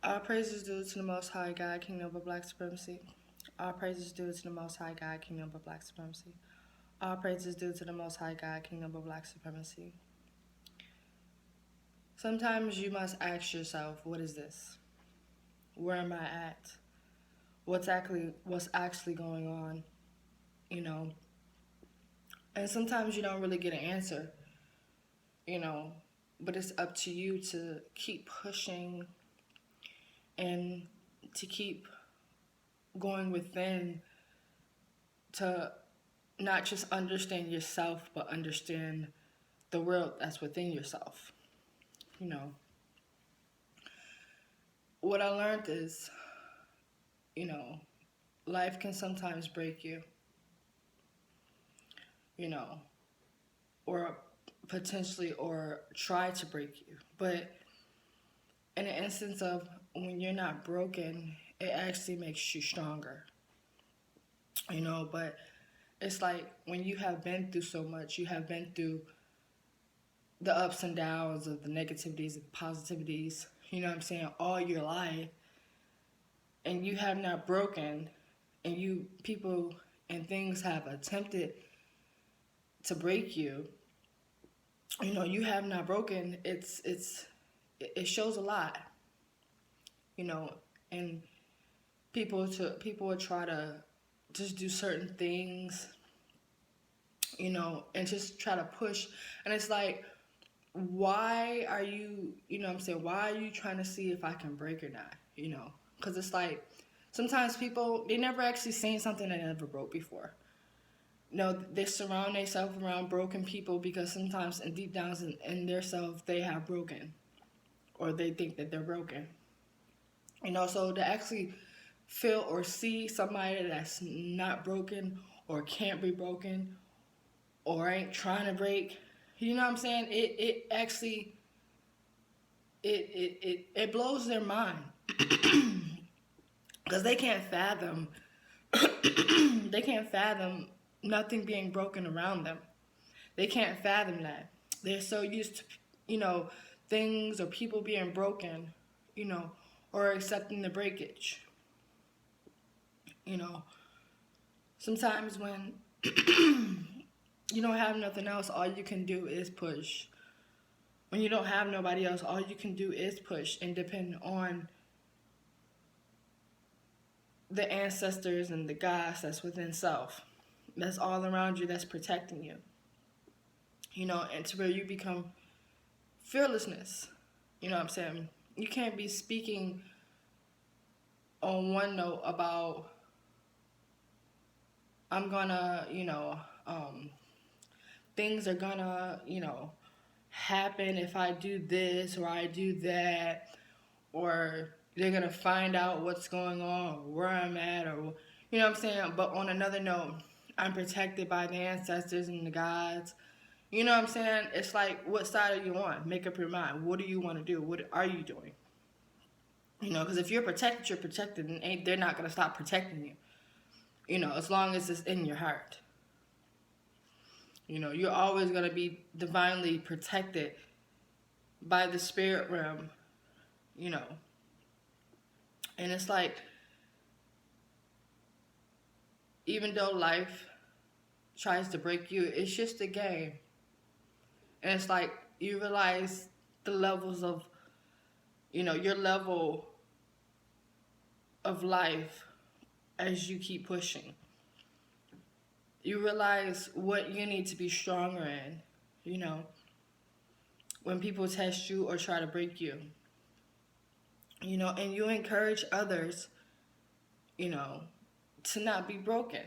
All praises due to the Most High God, King Noble Black Supremacy. All praises due to the Most High God, King Noble Black Supremacy. All praises due to the Most High God, King Noble Black Supremacy. Sometimes you must ask yourself, what is this? Where am I at? What's actually going on? You know? And sometimes you don't really get an answer, but it's up to you to keep pushing and to keep going within to not just understand yourself, but understand the world that's within yourself. What I learned is, life can sometimes break you, or potentially or try to break you. But in an instance of when you're not broken, it actually makes you stronger. But it's like when you have been through so much, you have been through the ups and downs of the negativities, the positivities, all your life, and you have not broken, and people and things have attempted to break you, you have not broken. It shows a lot, and people will try to just do certain things, and just try to push, and it's like, why are you, why are you trying to see if I can break or not, because it's like, sometimes people, they never actually seen something that never broke before. They surround themselves around broken people because sometimes in deep down in their self, they have broken, or they think that they're broken. So to actually feel or see somebody that's not broken or can't be broken or ain't trying to break, it actually, it blows their mind because they can't fathom nothing being broken around them. They can't fathom that. They're so used to, things or people being broken, or accepting the breakage. Sometimes when you don't have nothing else, all you can do is push. When you don't have nobody else, all you can do is push and depend on the ancestors and the gods that's within self. That's all around you, that's protecting you. And to where you become fearlessness. You can't be speaking on one note about, I'm gonna, things are gonna, happen if I do this or I do that, or they're gonna find out what's going on, or where I'm at, or But on another note, I'm protected by the ancestors and the gods. It's like, what side are you on? Make up your mind. What do you want to do? What are you doing? Because if you're protected, and they're not gonna stop protecting you. As long as it's in your heart. You're always going to be divinely protected by the spirit realm, And it's like, even though life tries to break you, it's just a game. And it's like, you realize the levels of, your level of life as you keep pushing. You realize what you need to be stronger in, when people test you or try to break you, and you encourage others, to not be broken.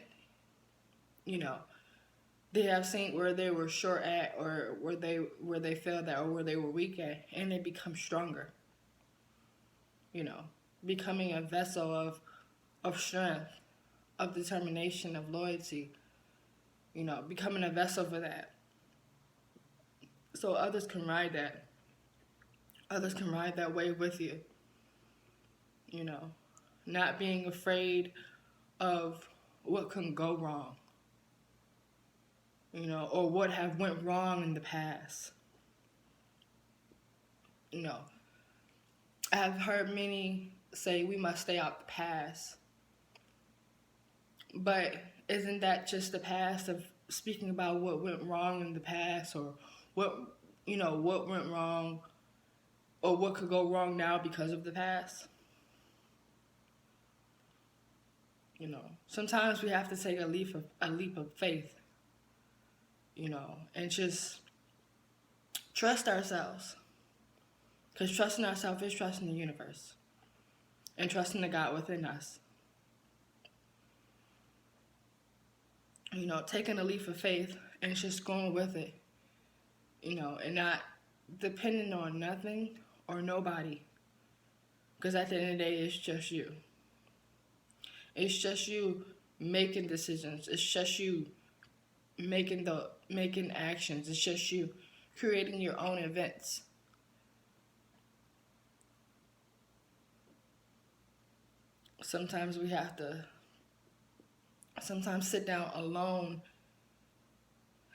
They have seen where they were short at, or where they failed at, or where they were weak at, and they become stronger. Becoming a vessel of strength, of determination, of loyalty. Becoming a vessel for that. So others can ride that. Others can ride that wave with you. Not being afraid of what can go wrong. Or what have went wrong in the past. I I've heard many say we must stay out the past. But isn't that just the past of speaking about what went wrong in the past, or what went wrong, or what could go wrong now because of the past? Sometimes we have to take a leap of faith, and just trust ourselves. Because trusting ourselves is trusting the universe and trusting the God within us. Taking a leap of faith and just going with it, and not depending on nothing or nobody. Because at the end of the day, it's just you. It's just you making decisions. It's just you making actions. It's just you creating your own events. Sometimes we have to sit down alone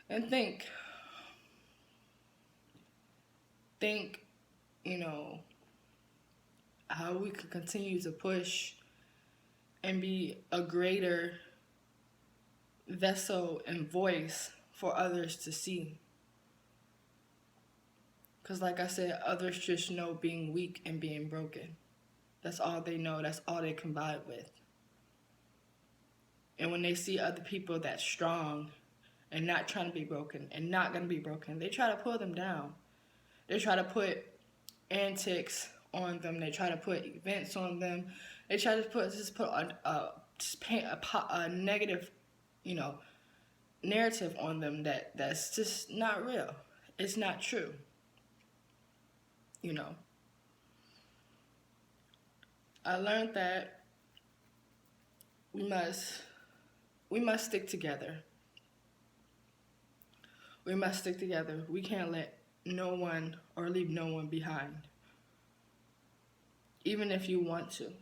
and think, how we could continue to push and be a greater vessel and voice for others to see. Because like I said, others just know being weak and being broken. That's all they know. That's all they can vibe with. And when they see other people that's strong and not trying to be broken and not going to be broken, they try to pull them down. They try to put antics on them. They try to put events on them. They try to paint a negative, narrative on them that's just not real. It's not true. I learned that we must stick together. We must stick together. We can't let no one or leave no one behind. Even if you want to.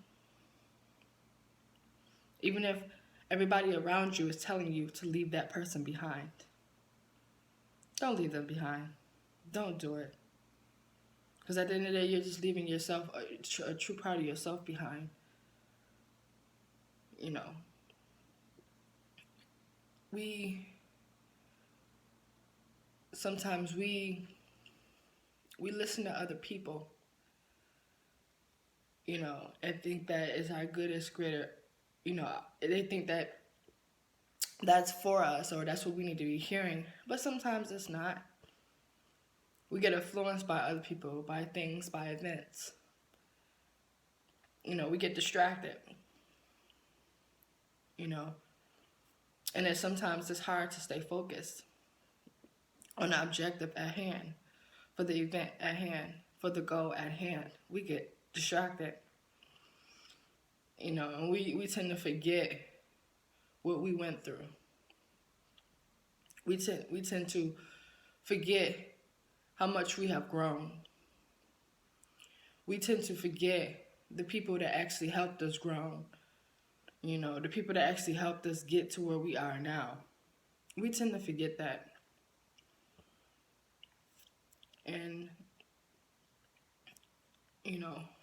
Even if everybody around you is telling you to leave that person behind. Don't leave them behind. Don't do it. Because at the end of the day, you're just leaving yourself, a true part of yourself behind. Sometimes we listen to other people, and think that is our goodest, greater, they think that that's for us or that's what we need to be hearing. But sometimes it's not. We get influenced by other people, by things, by events. We get distracted. And then sometimes it's hard to stay focused on the objective at hand, for the event at hand, for the goal at hand. We get distracted. And we tend to forget what we went through. We tend to forget how much we have grown. We tend to forget the people that actually helped us grow. The people that actually helped us get to where we are now. We tend to forget that. And,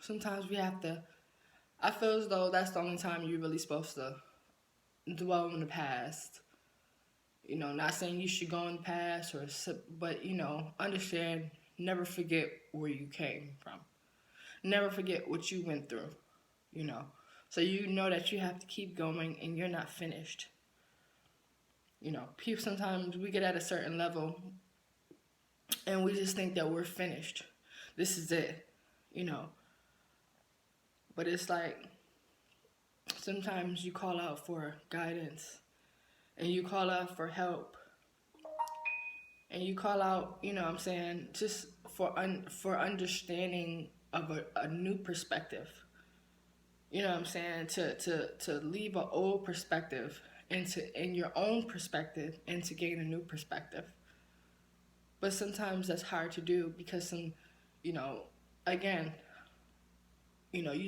sometimes we have to, I feel as though that's the only time you're really supposed to dwell in the past. Not saying you should go in the past, but, understand, never forget where you came from. Never forget what you went through, So that you have to keep going and you're not finished. People, sometimes we get at a certain level and we just think that we're finished. This is it, But it's like, sometimes you call out for guidance and you call out for help. And you call out, just for understanding of a new perspective. To leave an old perspective in your own perspective and to gain a new perspective. But sometimes that's hard to do because you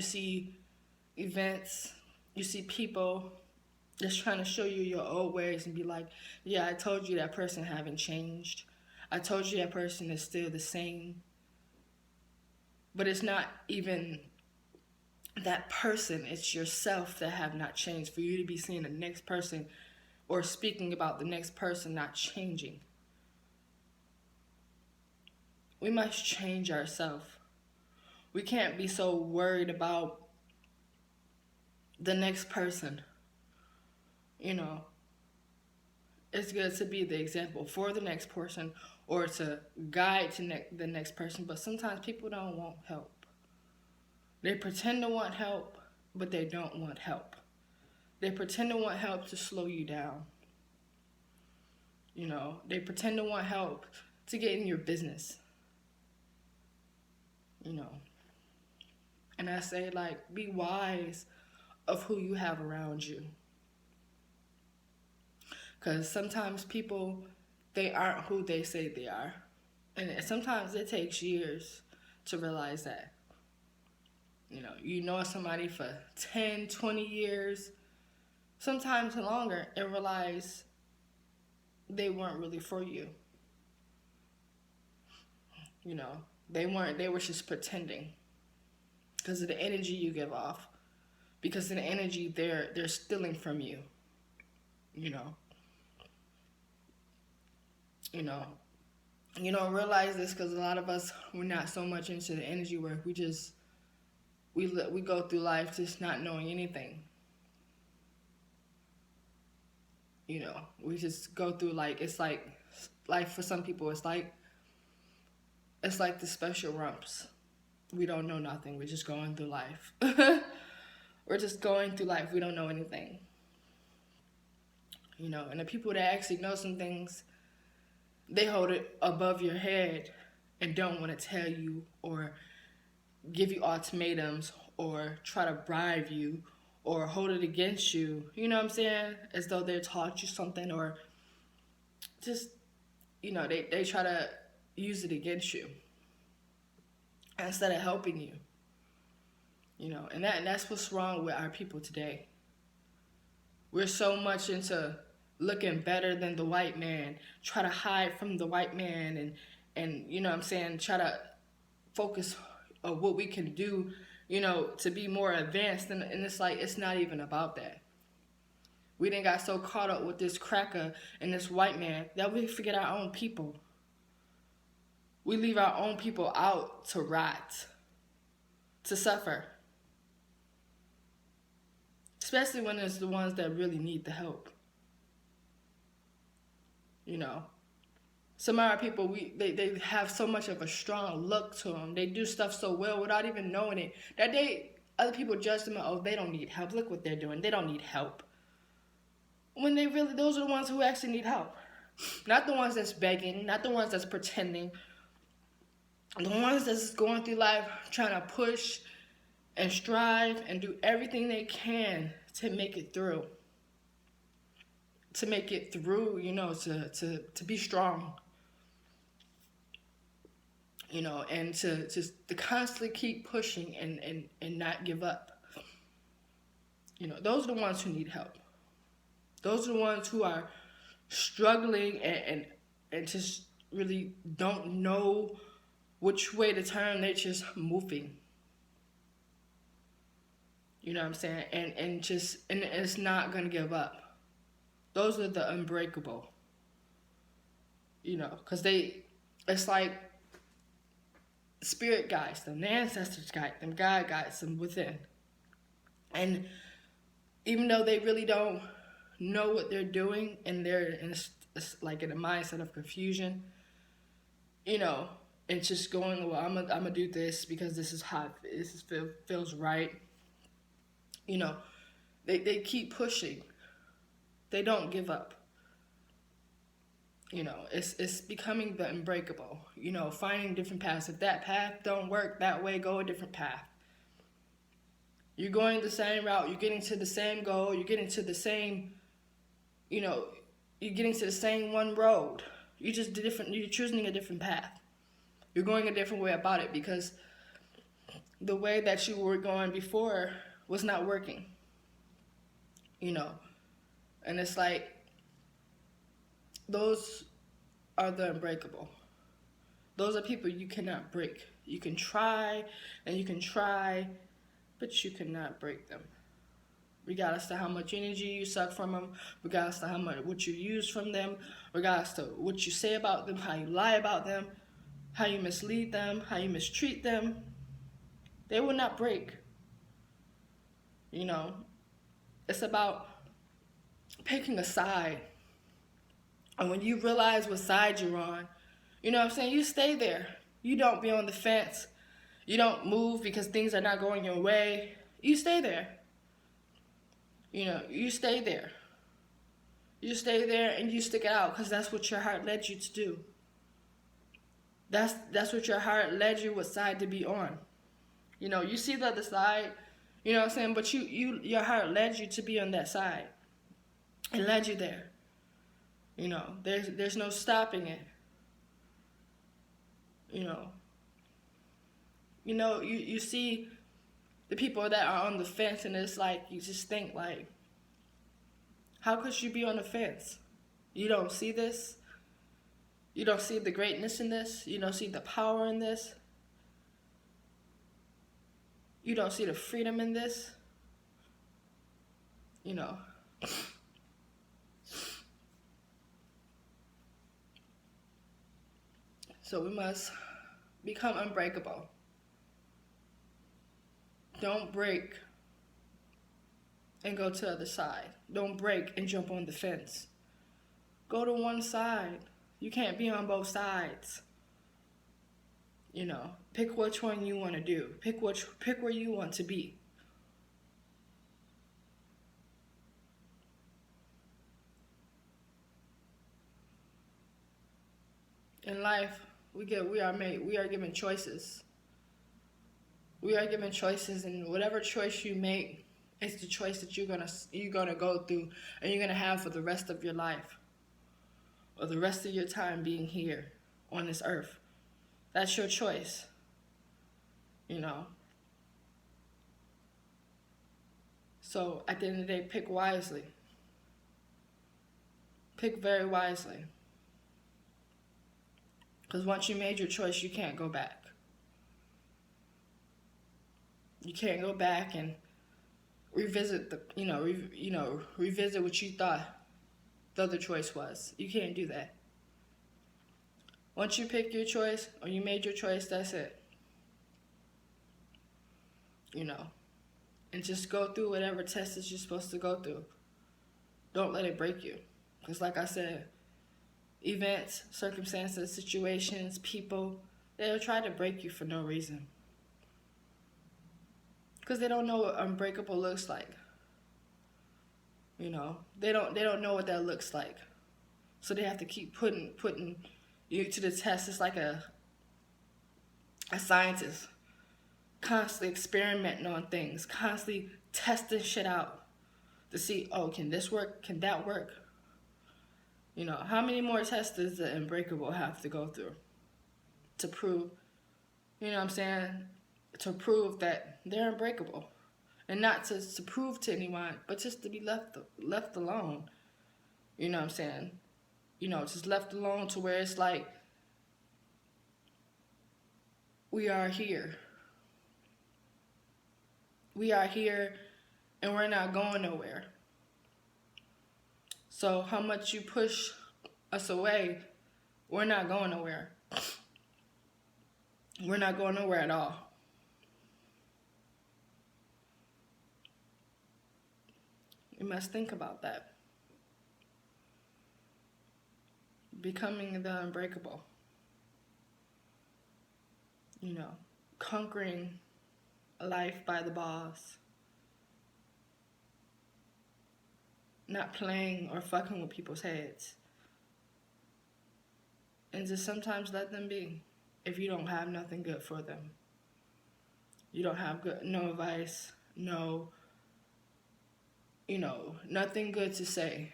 see events, you see people just trying to show you your old ways and be like, yeah, I told you that person haven't changed. I told you that person is still the same. But it's not even that person, it's yourself that have not changed for you to be seeing the next person or speaking about the next person not changing. We must change ourselves. We can't be so worried about the next person. You know, it's good to be the example for the next person or to guide to the next person, but sometimes people don't want help. They pretend to want help, but they don't want help. They pretend to want help to slow you down. You know, they pretend to want help to get in your business. You know, and I say, like, be wise of who you have around you. Because sometimes people, they aren't who they say they are. And sometimes it takes years to realize that. You know somebody for 10, 20 years, sometimes longer, and realize they weren't really for you. You know, they were just pretending because of the energy you give off, because of the energy they're stealing from you. You don't realize this because a lot of us, we're not so much into the energy work. We go through life just not knowing anything. We just go through, like, it's like life for some people. It's like the special rumps. We don't know nothing. We're just going through life. We're just going through life. We don't know anything. And the people that actually know some things, they hold it above your head and don't want to tell you or give you ultimatums or try to bribe you or hold it against you. You know what I'm saying? As though they taught you something, or just, they try to use it against you instead of helping you. And that's what's wrong with our people today. We're so much into looking better than the white man, try to hide from the white man, and you know what I'm saying, try to focus on what we can do, to be more advanced. And it's like, it's not even about that. We done got so caught up with this cracker and this white man that we forget our own people. We leave our own people out to rot, to suffer. Especially when it's the ones that really need the help. Some of our people, they have so much of a strong look to them. They do stuff so well without even knowing it, that other people judge them. Oh, they don't need help. Look what they're doing. They don't need help. When those are the ones who actually need help. Not the ones that's begging, not the ones that's pretending. The ones that's going through life trying to push and strive and do everything they can to make it through. To make it through, to be strong. And to constantly keep pushing and not give up. Those are the ones who need help. Those are the ones who are struggling and just really don't know which way to turn. They're just moving. You know what I'm saying? And it's not going to give up. Those are the unbreakable. Because it's like spirit guides them, the ancestors guide them, God guides them within. And even though they really don't know what they're doing, and they're like in a mindset of confusion, it's just going, well, I'm gonna do this because this is how this feels right. They keep pushing. They don't give up. It's becoming the unbreakable. Finding different paths. If that path don't work that way, go a different path. You're going the same route. You're getting to the same goal. You're getting to the same, you're getting to the same one road. You're just different. You're choosing a different path. You're going a different way about it because the way that you were going before was not working. And it's like, those are the unbreakable. Those are people you cannot break. You can try and you can try, but you cannot break them. Regardless to how much energy you suck from them, regardless to how much what you use from them, regardless to what you say about them, how you lie about them, how you mislead them, how you mistreat them, they will not break. You know, it's about picking a side. And when you realize what side you're on, you know what I'm saying, you stay there. You don't be on the fence. You don't move because things are not going your way. You stay there. You know, you stay there. You stay there and you stick it out because that's what your heart led you to do. That's what your heart led you, what side to be on. You know, you see the other side, you know what I'm saying, but your heart led you to be on that side. It led you there. You know, there's no stopping it. You know, you see the people that are on the fence, and it's like, you just think like, how could you be on the fence? You don't see this. You don't see the greatness in this. You don't see the power in this. You don't see the freedom in this. You know. So we must become unbreakable. Don't break and go to the other side. Don't break and jump on the fence. Go to one side. You can't be on both sides. You know, pick which one you want to do. Pick where you want to be. In life, we are given choices. We are given choices, and whatever choice you make is the choice that you're gonna go through and you're gonna have for the rest of your life, or the rest of your time being here on this earth. That's your choice. You know. So at the end of the day, pick wisely. Pick very wisely. Because once you made your choice, you can't go back. You can't go back and revisit revisit what you thought the other choice was. You can't do that. Once you pick your choice or you made your choice, that's it. You know, and just go through whatever test that you're supposed to go through. Don't let it break you. Because like I said, events, circumstances, situations, people, they'll try to break you for no reason. Because they don't know what unbreakable looks like. You know, they don't know what that looks like. So they have to keep putting you to the test. It's like a scientist constantly experimenting on things, constantly testing shit out to see, oh, can this work? Can that work? You know, how many more tests does the unbreakable have to go through to prove, you know what I'm saying, to prove that they're unbreakable? And not to prove to anyone, but just to be left alone. You know what I'm saying? You know, just left alone to where it's like, we are here. We are here and we're not going nowhere. So how much you push us away, we're not going nowhere. We're not going nowhere at all. You must think about that. Becoming the unbreakable. You know, conquering a life by the balls. Not playing or fucking with people's heads. And just sometimes let them be. If you don't have nothing good for them. You don't have no advice, nothing good to say.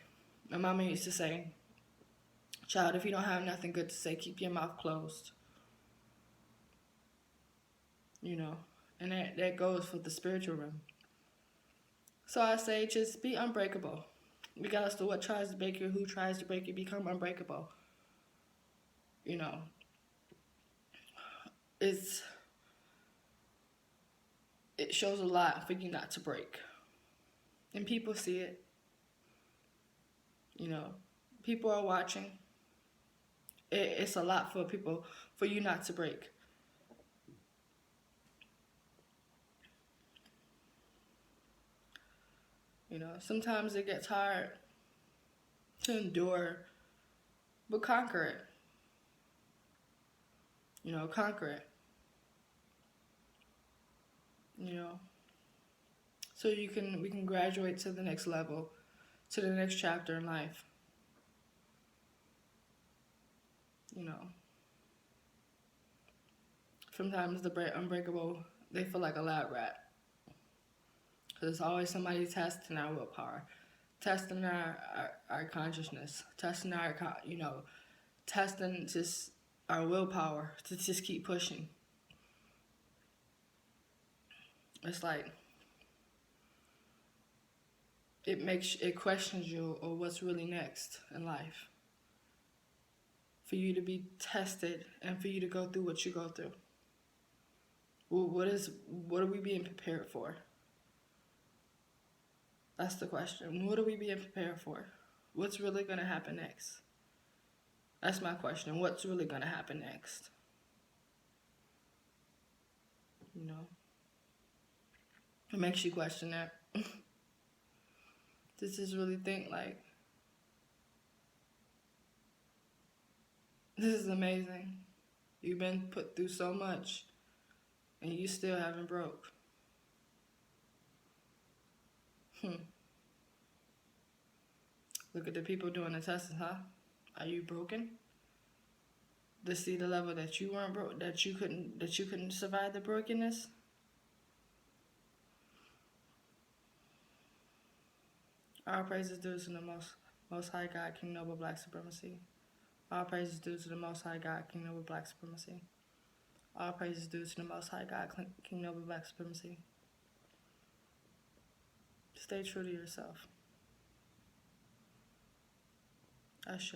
My mama used to say, child, if you don't have nothing good to say, keep your mouth closed. You know, and that goes for the spiritual realm. So I say, just be unbreakable. Regardless of what tries to break you, who tries to break you, become unbreakable. You know, it's it shows a lot for you not to break. And people see it. You know, people are watching. It's a lot for people, for you not to break. You know, sometimes it gets hard to endure, but conquer it. You know, conquer it. You know, so we can graduate to the next level, to the next chapter in life. You know, sometimes the unbreakable, they feel like a lab rat. Because there's always somebody testing our willpower, testing our consciousness, testing testing just our willpower to just keep pushing. It's like it questions you or what's really next in life. For you to be tested and for you to go through what you go through. What are we being prepared for? That's the question. What are we being prepared for? What's really going to happen next? That's my question. What's really going to happen next? You know? It makes you question that. Just really think like, this is amazing. You've been put through so much and you still haven't broke. Look at the people doing the testing, huh? Are you broken? To see the level that you weren't broke, that you couldn't survive the brokenness. All praises due to the most high God, King Noble Black Supremacy. All praises due to the most high God, King Noble Black Supremacy. All praises due to the most high God, King Noble Black Supremacy. Stay true to yourself. Ashe.